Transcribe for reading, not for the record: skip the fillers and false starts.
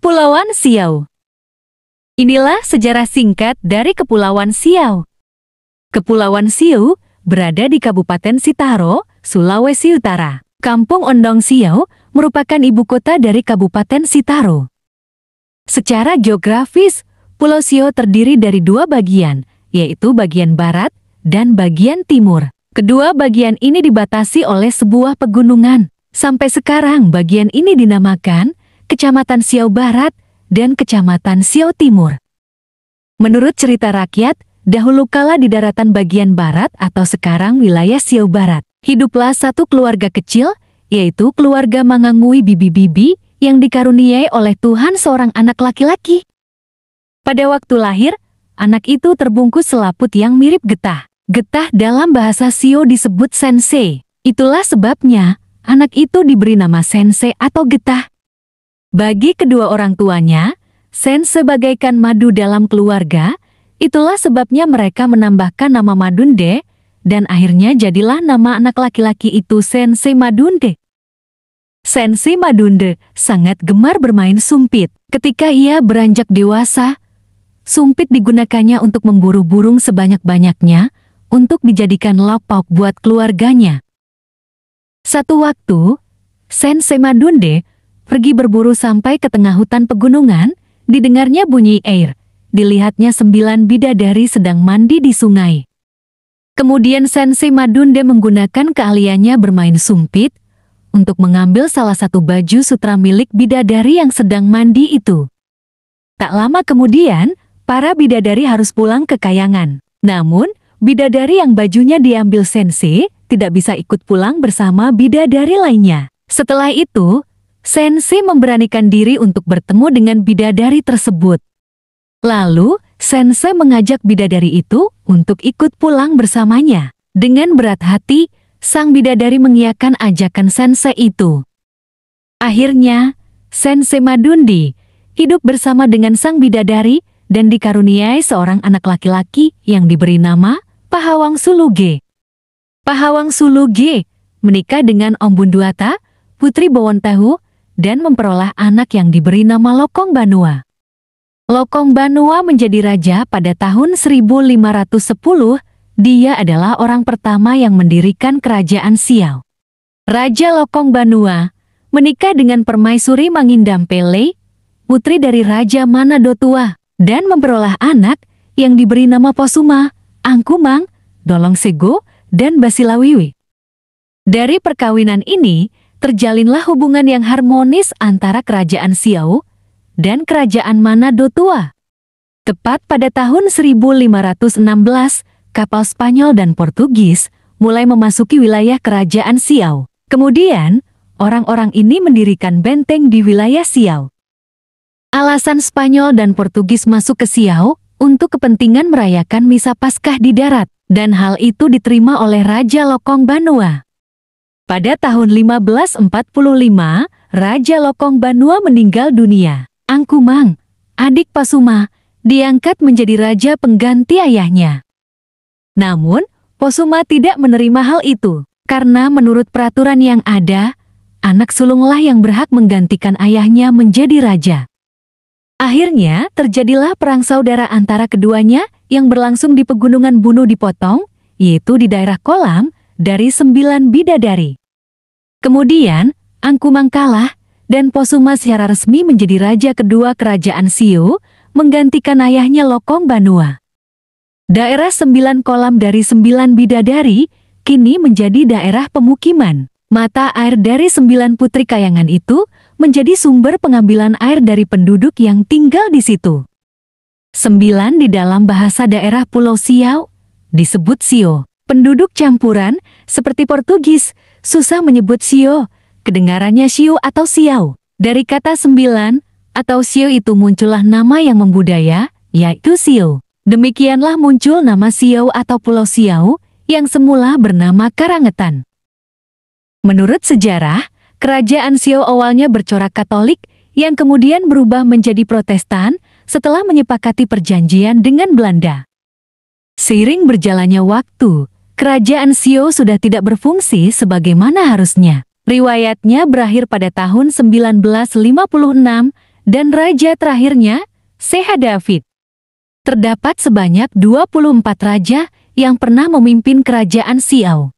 Kepulauan Siau. Inilah sejarah singkat dari Kepulauan Siau. Kepulauan Siau berada di Kabupaten Sitaro, Sulawesi Utara. Kampung Ondong Siau merupakan ibu kota dari Kabupaten Sitaro. Secara geografis, Pulau Siau terdiri dari dua bagian, yaitu bagian barat dan bagian timur. Kedua bagian ini dibatasi oleh sebuah pegunungan. Sampai sekarang bagian ini dinamakan Kecamatan Siau Barat dan Kecamatan Siau Timur. Menurut cerita rakyat, dahulu kala di daratan bagian barat atau sekarang wilayah Siau Barat, hiduplah satu keluarga kecil, yaitu keluarga Mangangui Bibi-Bibi yang dikaruniai oleh Tuhan seorang anak laki-laki. Pada waktu lahir, anak itu terbungkus selaput yang mirip getah. Getah dalam bahasa Siau disebut sensei. Itulah sebabnya anak itu diberi nama sensei atau getah. Bagi kedua orang tuanya, sensei bagaikan madu dalam keluarga. Itulah sebabnya mereka menambahkan nama Madunde, dan akhirnya jadilah nama anak laki-laki itu Sensei Madunde. Sensei Madunde sangat gemar bermain sumpit. Ketika ia beranjak dewasa, sumpit digunakannya untuk memburu burung sebanyak-banyaknya untuk dijadikan lauk pauk buat keluarganya. Satu waktu, Sensei Madunde pergi berburu sampai ke tengah hutan pegunungan, didengarnya bunyi air. Dilihatnya 9 bidadari sedang mandi di sungai. Kemudian Sensei Madunde menggunakan keahliannya bermain sumpit untuk mengambil salah satu baju sutra milik bidadari yang sedang mandi itu. Tak lama kemudian, para bidadari harus pulang ke kayangan. Namun, bidadari yang bajunya diambil Sensei tidak bisa ikut pulang bersama bidadari lainnya. Setelah itu, Sensei memberanikan diri untuk bertemu dengan bidadari tersebut. Lalu, Sensei mengajak bidadari itu untuk ikut pulang bersamanya. Dengan berat hati, sang bidadari mengiyakan ajakan Sensei itu. Akhirnya, Sensei Madunde hidup bersama dengan sang bidadari dan dikaruniai seorang anak laki-laki yang diberi nama Pahawang Suluge. Pahawang Suluge menikah dengan Om Bunduata, putri Bowontahu, dan memperoleh anak yang diberi nama Lokong Banua. Lokong Banua menjadi raja pada tahun 1510. Dia adalah orang pertama yang mendirikan kerajaan Siau. Raja Lokong Banua menikah dengan Permaisuri Mangindampele, putri dari Raja Manado Tua, dan memperoleh anak yang diberi nama Posuma, Angkumang, Dolongsego, dan Basilawiwi. Dari perkawinan ini, terjalinlah hubungan yang harmonis antara kerajaan Siau dan kerajaan Manado Tua. Tepat pada tahun 1516, kapal Spanyol dan Portugis mulai memasuki wilayah kerajaan Siau. Kemudian, orang-orang ini mendirikan benteng di wilayah Siau. Alasan Spanyol dan Portugis masuk ke Siau untuk kepentingan merayakan Misa Paskah di darat, dan hal itu diterima oleh Raja Lokong Banua. Pada tahun 1545, Raja Lokong Banua meninggal dunia. Angkumang, adik Pasuma, diangkat menjadi raja pengganti ayahnya. Namun, Posuma tidak menerima hal itu, karena menurut peraturan yang ada, anak sulunglah yang berhak menggantikan ayahnya menjadi raja. Akhirnya, terjadilah perang saudara antara keduanya yang berlangsung di pegunungan Bunuh Dipotong, yaitu di daerah Kolam, dari 9 bidadari. Kemudian, Angkumang kalah, dan Posuma secara resmi menjadi raja kedua kerajaan Siau, menggantikan ayahnya Lokong Banua. Daerah 9 Kolam dari 9 bidadari, kini menjadi daerah pemukiman. Mata air dari 9 putri kayangan itu, menjadi sumber pengambilan air dari penduduk yang tinggal di situ. 9 di dalam bahasa daerah Pulau Siau, disebut Sio. Penduduk campuran, seperti Portugis, susah menyebut Sio, kedengarannya Siu atau Siau. Dari kata 9 atau Sio itu muncullah nama yang membudaya, yaitu Sio. Demikianlah muncul nama Siau atau Pulau Siau, yang semula bernama Karangetan. Menurut sejarah, kerajaan Siau awalnya bercorak Katolik, yang kemudian berubah menjadi Protestan setelah menyepakati perjanjian dengan Belanda. Seiring berjalannya waktu, kerajaan Siau sudah tidak berfungsi sebagaimana harusnya. Riwayatnya berakhir pada tahun 1956 dan raja terakhirnya, Seha David. Terdapat sebanyak 24 raja yang pernah memimpin kerajaan Siau.